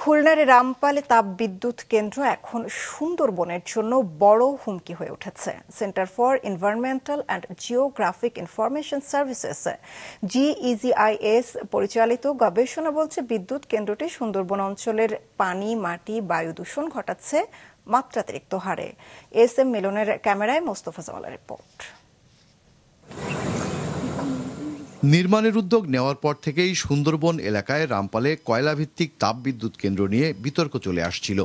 খুলনার রামপালে তাপবিদ্যুৎ কেন্দ্র এখন সুন্দরবনের জন্য বড় হুমকি হয়ে উঠেছে। Centre for environmental and geographic information services GEGIS পরিচালিত গবেষণা বলছে বিদ্যুৎ কেন্দ্রটি সুন্দরবন অঞ্চলের পানি, মাটি, বায়ু দূষণ ঘটাচ্ছে মাত্রাতিরিক্ত হারে। SM মিলনের ক্যামেরায় মোস্তফা জামালের রিপোর্ট। নির্মাণের উদ্যোগ নেওয়ার পর থেকেই সুন্দরবন এলাকায় রামপালে কয়লাভিত্তিক তাপবিদ্যুৎ কেন্দ্র নিয়ে বিতর্ক চলে আসছিল।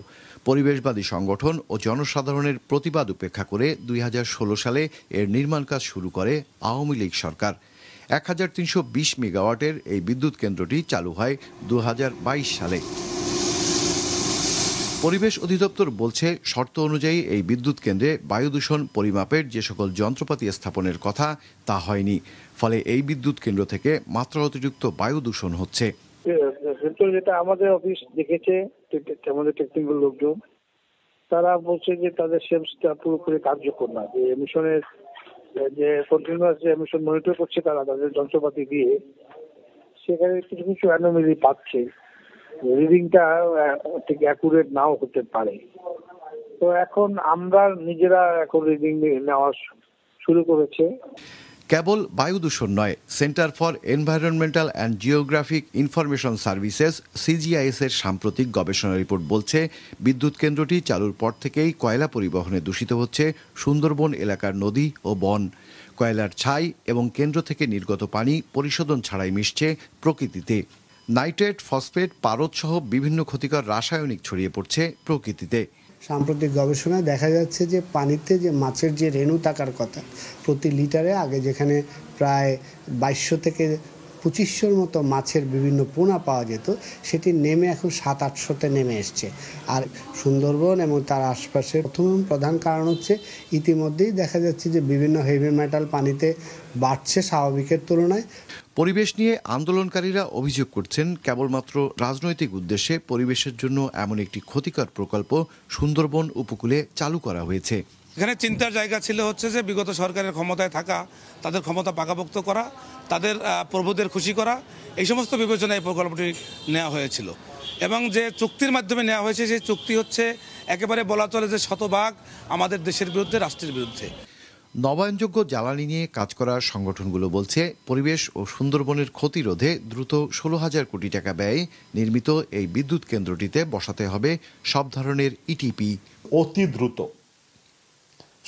পরিবেশবাদী সংগঠন ও জনসাধারণের প্রতিবাদ উপেক্ষা করে 2016 সালে এর নির্মাণ কাজ শুরু করে আওয়ামী লীগ সরকার। 1320 মেগাওয়াটের এই বিদ্যুৎ কেন্দ্রটি চালু হয় 2022 সালে। পরিবেশ অধিদপ্তর বলছে, শর্ত অনুযায়ী এই বিদ্যুৎ কেন্দ্রে বায়ু দূষণ পরিমাপের যে সকল যন্ত্রপাতি স্থাপনের কথা তা হয়নি। ফলে এই বিদ্যুৎ কেন্দ্র থেকে মাত্রা অতিরিক্ত বায়ু দূষণ হচ্ছে। যেটা আমাদের অফিস দেখেছে, আমাদের টেকনিক্যাল লোকজন তারা বলছে যে তাদের সেন্সটা পুরোপুরি কার্যকর না, যে এমিশনের যে কন্টিনিউয়াস যে এমিশন মনিটর করছে তারা তাদের যন্ত্রপাতি দিয়ে, সেখানে কিছু কিছু অ্যানোমালি পাচ্ছে। রিডিংটা ঠিক অ্যাকুরেট নাও হতে পারে। তো এখন আমরা নিজেরা এখন রিডিং নেওয়া শুরু করেছে। কেবল বায়ু দূষণ নয়, centre for environmental and geographic information services CGIS এর সাম্প্রতিক গবেষণা রিপোর্ট বলছে, বিদ্যুৎ কেন্দ্রটি চালুর পর থেকেই কয়লা পরিবহনে দূষিত হচ্ছে সুন্দরবন এলাকার নদী ও বন। কয়লার ছাই এবং কেন্দ্র থেকে নির্গত পানি পরিশোধন ছাড়াই মিশছে প্রকৃতিতে। নাইট্রেট, ফসফেট, পারদ সহ বিভিন্ন ক্ষতিকর রাসায়নিক ছড়িয়ে পড়ছে প্রকৃতিতে। সাম্প্রতিক গবেষণায় দেখা যাচ্ছে যে পানিতে যে মাছের যে রেণু থাকার কথা প্রতি লিটারে, আগে যেখানে প্রায় 2200 থেকে 2500 মতো মাছের বিভিন্ন পোনা পাওয়া যেত, সেটি নেমে এখন 700-800-তে নেমে এসছে। আর সুন্দরবন এবং তার আশপাশের প্রধান কারণ হচ্ছে ইতিমধ্যেই দেখা যাচ্ছে যে বিভিন্ন হেভি মেটাল পানিতে বাড়ছে স্বাভাবিকের তুলনায়। পরিবেশ নিয়ে আন্দোলনকারীরা অভিযোগ করছেন, কেবলমাত্র রাজনৈতিক উদ্দেশ্যে পরিবেশের জন্য এমন একটি ক্ষতিকর প্রকল্প সুন্দরবন উপকূলে চালু করা হয়েছে। এখানে চিন্তার জায়গা ছিল হচ্ছে যে বিগত সরকারের ক্ষমতায় থাকা, তাদের ক্ষমতা পাকাপোক্ত করা, তাদের প্রভুদের খুশি করা, এই সমস্ত বিবেচনায় এই প্রকল্পটি নেওয়া হয়েছিল। এবং যে চুক্তির মাধ্যমে নেওয়া হয়েছে, সেই চুক্তি হচ্ছে একেবারে বলা চলে যে শতভাগ আমাদের দেশের বিরুদ্ধে, রাষ্ট্রের বিরুদ্ধে। নবায়নযোগ্য জ্বালানি নিয়ে কাজ করা সংগঠনগুলো বলছে, পরিবেশ ও সুন্দরবনের ক্ষতি রোধে দ্রুত 16,000 কোটি টাকা ব্যয়ে নির্মিত এই বিদ্যুৎ কেন্দ্রটিতে বসাতে হবে সব ধরনের ETP। অতি দ্রুত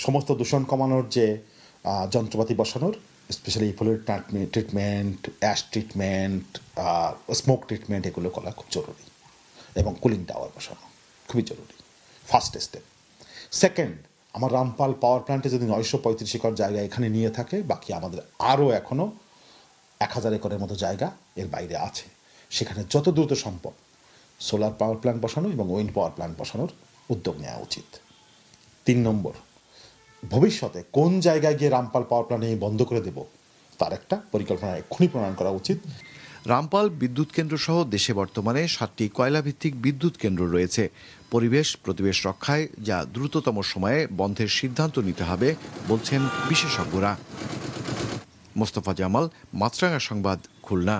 সমস্ত দূষণ কমানোর যে যন্ত্রপাতি বসানোর, স্পেশালি ইফোলেট treatment, ash treatment, smoke treatment, এগুলো করা খুব জরুরি। এবং কুলিং টাওয়ার বসানো খুবই জরুরি, ফার্স্ট স্টেপ। সেকেন্ড, আমার রামপাল পাওয়ার প্ল্যান্টে যদি 935 একর জায়গা এখানে নিয়ে থাকে, বাকি আমাদের আরও এখনও 1000 একরের মতো জায়গা এর বাইরে আছে। সেখানে যত দ্রুত সম্ভব সোলার পাওয়ার প্ল্যান্ট বসানো এবং উইন্ড পাওয়ার প্ল্যান্ট বসানোর উদ্যোগ নেওয়া উচিত। 3 নম্বর, ভবিষ্যতে কোন জায়গায় গিয়ে রামপাল পাওয়ার প্ল্যান্ট বন্ধ করে দেব তার একটা পরিকল্পনা এক্ষুনি প্রণয়ন করা উচিত। রামপাল বিদ্যুৎ কেন্দ্র সহ দেশে বর্তমানে 7টি কয়লাভিত্তিক বিদ্যুৎ কেন্দ্র রয়েছে। পরিবেশ প্রতিবেশ রক্ষায় যা দ্রুততম সময়ে বন্ধের সিদ্ধান্ত নিতে হবে বলছেন বিশেষজ্ঞরা। মোস্তফা জামাল, মাছরাঙা সংবাদ, খুলনা।